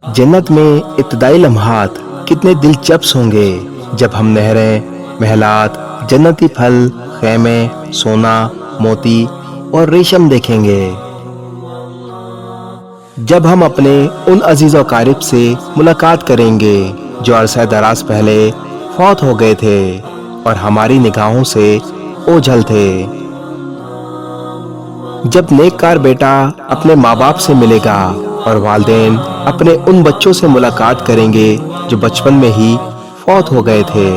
जन्नत में इब्तदाई लम्हात कितने दिलचस्प होंगे जब हम नहरें, महलात, जन्नती फल, खैमे, सोना, मोती और रेशम देखेंगे। जब हम अपने उन अजीज और कारिब से मुलाकात करेंगे जो अरसा दराज पहले फौत हो गए थे और हमारी निगाहों से ओझल थे। जब नेककार बेटा अपने माँ बाप से मिलेगा और वालिदैन अपने उन बच्चों से मुलाकात करेंगे जो बचपन में ही फौत हो गए थे।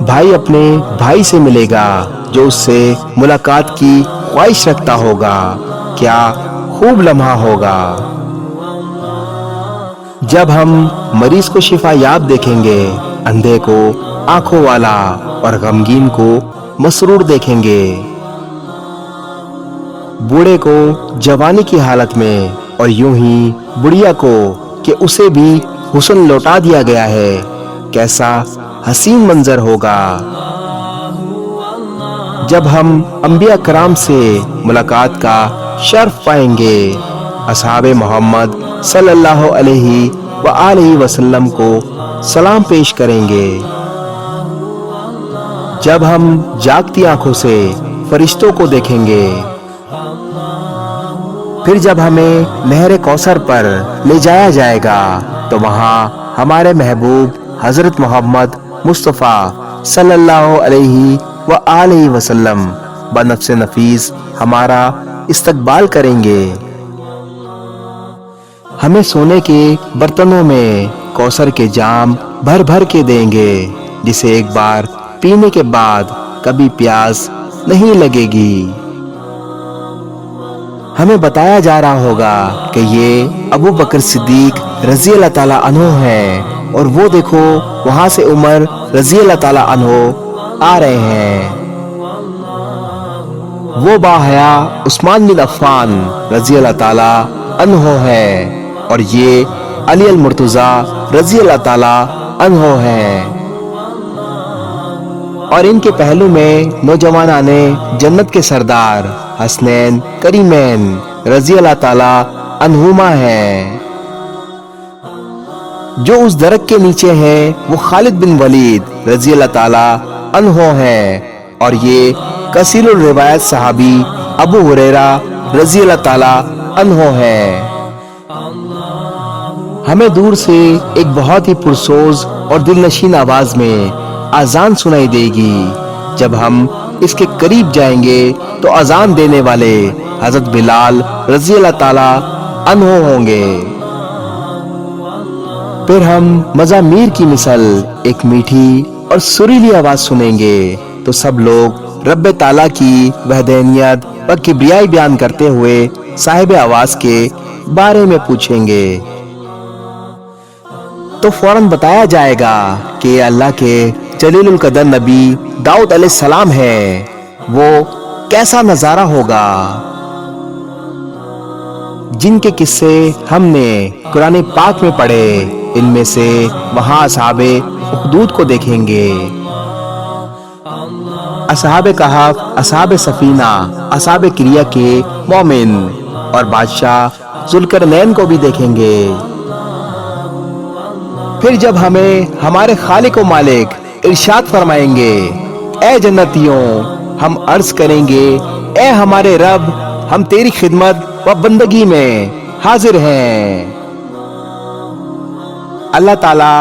भाई अपने भाई से मिलेगा जो उससे मुलाकात की ख्वाहिश रखता होगा। क्या खूब लम्हा होगा। जब हम मरीज को शिफा याब देखेंगे, अंधे को आंखों वाला और गमगीन को मसरूर देखेंगे, बूढ़े को जवानी की हालत में और यूं ही बुढ़िया को कि उसे भी हुस्न लौटा दिया गया है, कैसा हसीन मंजर होगा। जब हम अंबिया कराम से मुलाकात का शर्फ पाएंगे, असहाबे मोहम्मद सल्लल्लाहु अलैहि व आलिहि वसल्लम को सलाम पेश करेंगे। जब हम जागती आंखों से फरिश्तों को देखेंगे, फिर जब हमें नहरे कौसर पर ले जाया जाएगा तो वहाँ हमारे महबूब हजरत मोहम्मद मुस्तफ़ा सल्लल्लाहु अलैहि व आलिहि वसल्लम बनफ्से नफीस हमारा इस्तकबाल करेंगे। हमें सोने के बर्तनों में कौसर के जाम भर भर के देंगे, जिसे एक बार पीने के बाद कभी प्यास नहीं लगेगी। हमें बताया जा रहा होगा कि ये अबू बकर सिद्दीक रज़ी अल्लाह ताला अन्हो हैं और वो देखो वहां से उमर रज़ी अल्लाह ताला अन्हो आ रहे हैं। वो बाहया उस्मान बिन अफ़्फ़ान रज़ी अल्लाह ताला अन्हो है और ये अली अल मुर्तज़ा रज़ी अल्लाह ताला अन्हो हैं। और इनके पहलू में नौजवानाने जन्नत के सरदार हसनैन करीमैन रज़ी अल्लाह ताला अन्हुमा हैं। जो उस दरख्त के नीचे हैं वो खालिद बिन वलीद रज़ी अल्लाह ताला अन्हो हैं और ये कसीरुल रिवायत सहाबी अबू हुरैरा रज़ी अल्लाह ताला अन्हो हैं। हमें दूर से एक बहुत ही पुरसोज और दिलनशीन आवाज में अजान सुनाई देगी। जब हम इसके करीब जाएंगे तो अजान देने वाले हजरत बिलाल रज़ी अल्लाह ताला अन्हो होंगे। फिर हम मज़ामीर की मिसल एक मीठी और सुरीली आवाज सुनेंगे तो सब लोग रब्बे ताला की वहदानियत व किबरियाई बयान करते हुए साहिब आवाज के बारे में पूछेंगे। तो फौरन बताया जाएगा कि अल्लाह के जलीलुल कदर नबी दाऊद अलैहिस्सलाम है। वो कैसा नजारा होगा जिनके किस्से हमने कुरान पाक में पढ़े। इनमें से वहां असहाबे उखदूद को देखेंगे, असहाबे कहफ, असहाबे सफीना, असहाबे किरिया के मोमिन और बादशाह जुल्करनैन को भी देखेंगे। फिर जब हमें हमारे खालिक व मालिक इरशाद फरमाएंगे, ए जन्नतियों, हम अर्ज करेंगे, ए हमारे रब, हम तेरी खिदमत व बंदगी में हाजिर हैं। अल्लाह ताला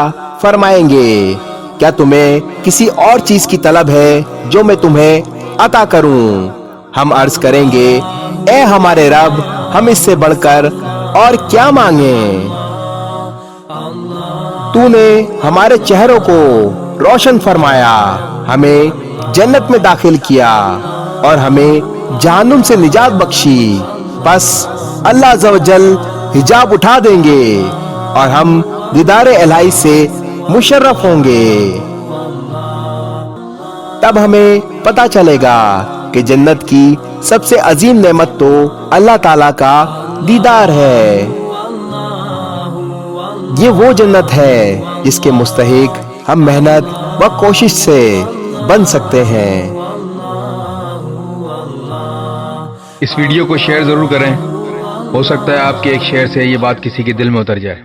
फरमाएंगे, क्या तुम्हें किसी और चीज की तलब है जो मैं तुम्हें अता करूं? हम अर्ज करेंगे, ए हमारे रब, हम इससे बढ़कर और क्या मांगे? तूने हमारे चेहरों को रोशन फरमाया, हमें जन्नत में दाखिल किया और हमें जहन्नुम से निजात बख्शी। बस अल्लाह अज़्ज़ व जल हिजाब उठा देंगे और हम दीदार इलाही से मुशर्रफ होंगे। तब हमें पता चलेगा कि जन्नत की सबसे अजीम नेमत तो अल्लाह ताला का दीदार है। ये वो जन्नत है जिसके मुस्तहिक हम मेहनत व कोशिश से बन सकते हैं। इस वीडियो को शेयर जरूर करें ہو سکتا ہے آپ کے ایک شعر سے یہ بات کسی کے دل میں اتر جائے۔